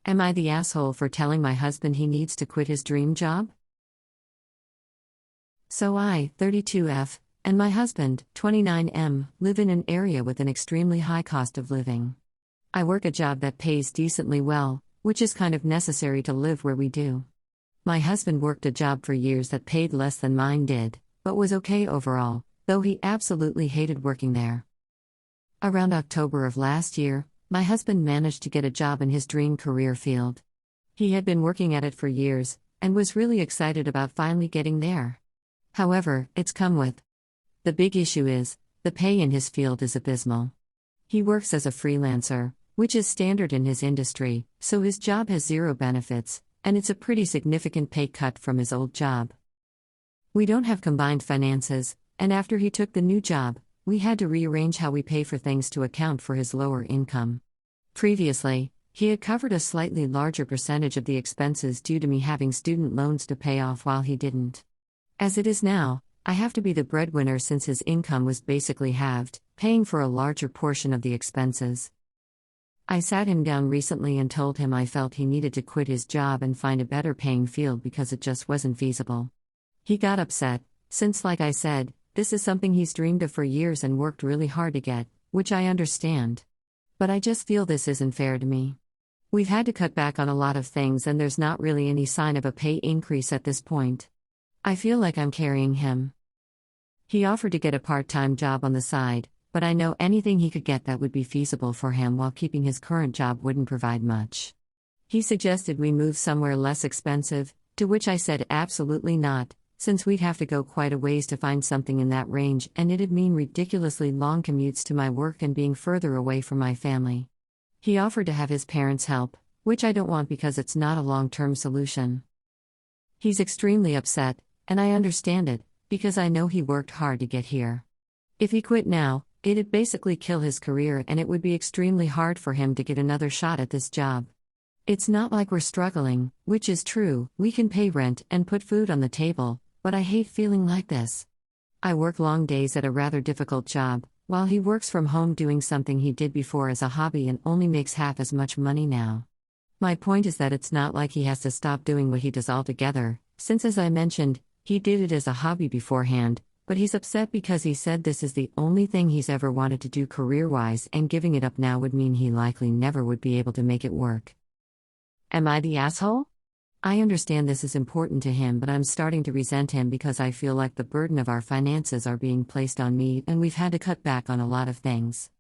Am I the asshole for telling my husband he needs to quit his dream job? So I, 32F, and my husband, 29M, live in an area with an extremely high cost of living. I work a job that pays decently well, which is kind of necessary to live where we do. My husband worked a job for years that paid less than mine did, but was okay overall, though he absolutely hated working there. Around October of last year, my husband managed to get a job in his dream career field. He had been working at it for years, and was really excited about finally getting there. However, it's come with. The big issue is, the pay in his field is abysmal. He works as a freelancer, which is standard in his industry, so his job has zero benefits, and it's a pretty significant pay cut from his old job. We don't have combined finances, and after he took the new job, we had to rearrange how we pay for things to account for his lower income. Previously, he had covered a slightly larger percentage of the expenses due to me having student loans to pay off while he didn't. As it is now, I have to be the breadwinner since his income was basically halved, paying for a larger portion of the expenses. I sat him down recently and told him I felt he needed to quit his job and find a better paying field because it just wasn't feasible. He got upset, since like I said, this is something he's dreamed of for years and worked really hard to get, which I understand. But I just feel this isn't fair to me. We've had to cut back on a lot of things and there's not really any sign of a pay increase at this point. I feel like I'm carrying him. He offered to get a part-time job on the side, but I know anything he could get that would be feasible for him while keeping his current job wouldn't provide much. He suggested we move somewhere less expensive, to which I said absolutely not, since we'd have to go quite a ways to find something in that range and it'd mean ridiculously long commutes to my work and being further away from my family. He offered to have his parents help, which I don't want because it's not a long-term solution. He's extremely upset, and I understand it, because I know he worked hard to get here. If he quit now, it'd basically kill his career and it would be extremely hard for him to get another shot at this job. It's not like we're struggling, which is true, we can pay rent and put food on the table, but I hate feeling like this. I work long days at a rather difficult job, while he works from home doing something he did before as a hobby and only makes half as much money now. My point is that it's not like he has to stop doing what he does altogether, since as I mentioned, he did it as a hobby beforehand, but he's upset because he said this is the only thing he's ever wanted to do career-wise and giving it up now would mean he likely never would be able to make it work. Am I the asshole? I understand this is important to him, but I'm starting to resent him because I feel like the burden of our finances are being placed on me and we've had to cut back on a lot of things.